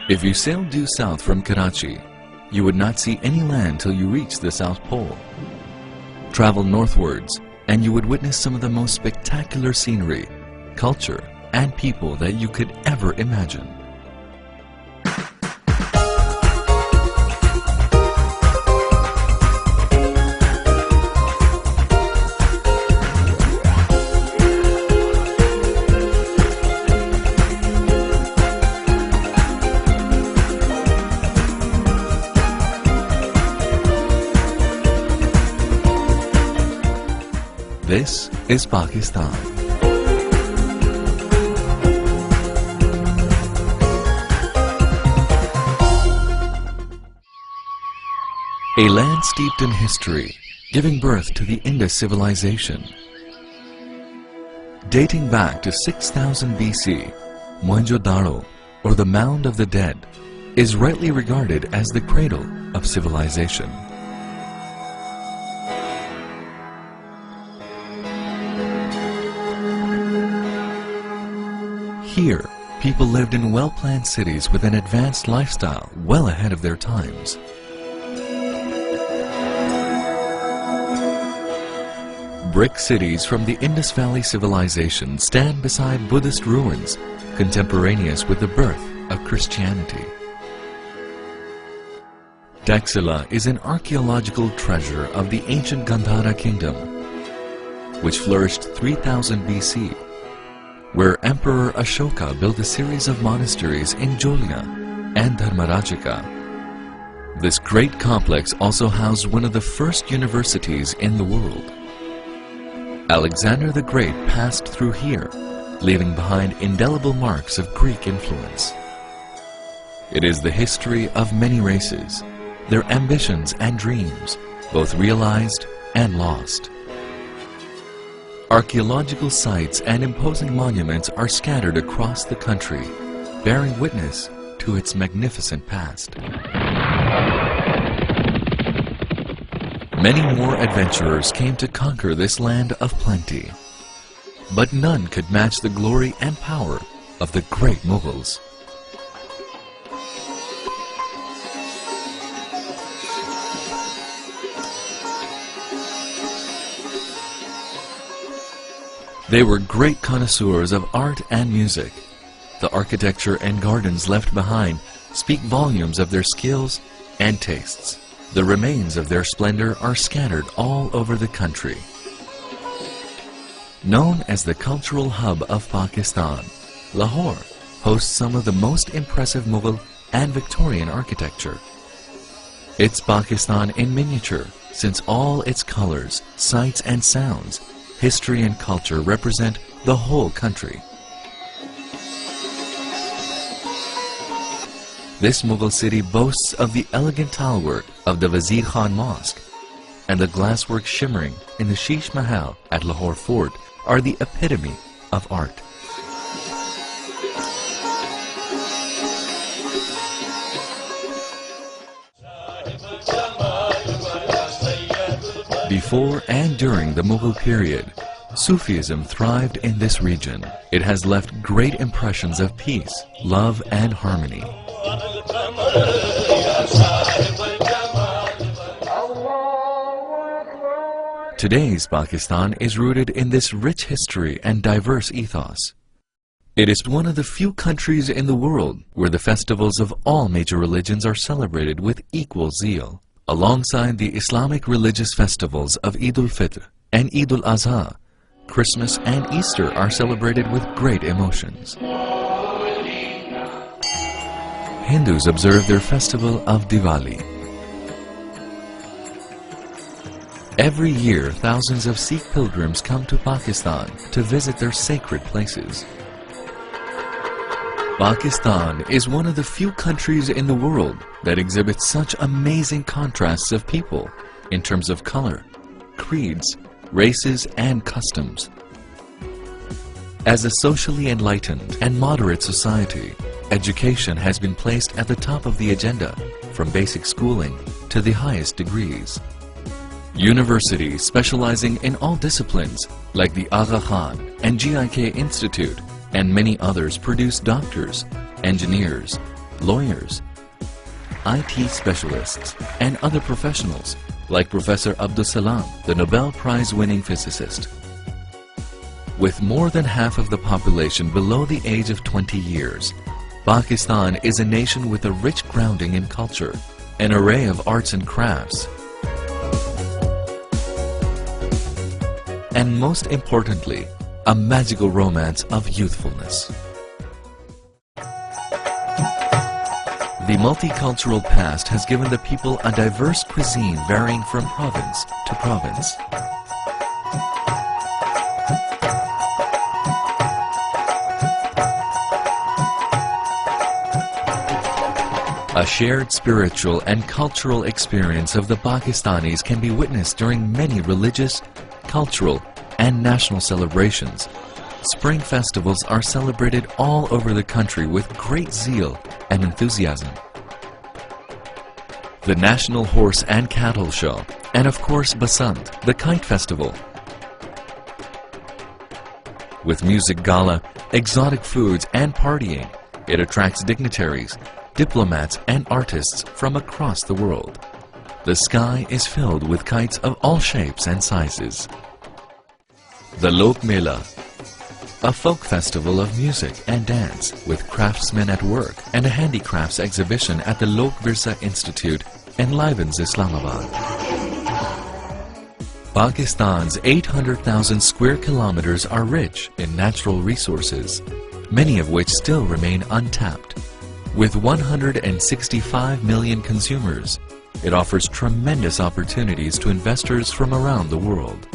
If you sailed due south from Karachi, you would not see any land till you reached the South Pole. Travel northwards, and you would witness some of the most spectacular scenery, culture, and people that you could ever imagine. This is Pakistan. A land steeped in history, giving birth to the Indus civilization. Dating back to 6000 BC, Mohenjo-daro, or the Mound of the Dead, is rightly regarded as the cradle of civilization. Here, people lived in well-planned cities with an advanced lifestyle well ahead of their times. Brick cities from the Indus Valley civilization stand beside Buddhist ruins, contemporaneous with the birth of Christianity. Taxila is an archaeological treasure of the ancient Gandhara kingdom, which flourished 3000 BC. Where Emperor Ashoka built a series of monasteries in Jolya and Dharmarajika. This great complex also housed one of the first universities in the world. Alexander the Great passed through here, leaving behind indelible marks of Greek influence. It is the history of many races, their ambitions and dreams, both realized and lost. Archaeological sites and imposing monuments are scattered across the country, bearing witness to its magnificent past. Many more adventurers came to conquer this land of plenty, but none could match the glory and power of the great Mughals. They were great connoisseurs of art and music. The architecture and gardens left behind speak volumes of their skills and tastes. The remains of their splendor are scattered all over the country. Known as the cultural hub of Pakistan, Lahore hosts some of the most impressive Mughal and Victorian architecture. It's Pakistan in miniature, since all its colors, sights and sounds, history and culture represent the whole country. This Mughal city boasts of the elegant tilework of the Wazir Khan Mosque, and the glasswork shimmering in the Sheesh Mahal at Lahore Fort are the epitome of art. Before and during the Mughal period, Sufism thrived in this region. It has left great impressions of peace, love and harmony. Today's Pakistan is rooted in this rich history and diverse ethos. It is one of the few countries in the world where the festivals of all major religions are celebrated with equal zeal. Alongside the Islamic religious festivals of Eid al-Fitr and Eid al-Adha, Christmas and Easter are celebrated with great emotions. Hindus observe their festival of Diwali. Every year, thousands of Sikh pilgrims come to Pakistan to visit their sacred places. Pakistan is one of the few countries in the world that exhibits such amazing contrasts of people in terms of color, creeds, races, and customs. As a socially enlightened and moderate society, education has been placed at the top of the agenda, from basic schooling to the highest degrees. Universities specializing in all disciplines, like the Aga Khan and GIK Institute, and many others produce doctors, engineers, lawyers, IT specialists, and other professionals like Professor Abdus Salam, the Nobel Prize-winning physicist. With more than half of the population below the age of 20 years, Pakistan is a nation with a rich grounding in culture, an array of arts and crafts, and most importantly, a magical romance of youthfulness. The multicultural past has given the people a diverse cuisine varying from province to province. A shared spiritual and cultural experience of the Pakistanis can be witnessed during many religious, cultural, and national celebrations. Spring festivals are celebrated all over the country with great zeal and enthusiasm. The National Horse and Cattle Show, and of course Basant, the Kite Festival. With music gala, exotic foods, and partying, it attracts dignitaries, diplomats, and artists from across the world. The sky is filled with kites of all shapes and sizes. The Lok Mela, a folk festival of music and dance with craftsmen at work, and a handicrafts exhibition at the Lok Virsa Institute enlivens Islamabad. Pakistan's 800,000 square kilometers are rich in natural resources, many of which still remain untapped. With 165 million consumers, it offers tremendous opportunities to investors from around the world.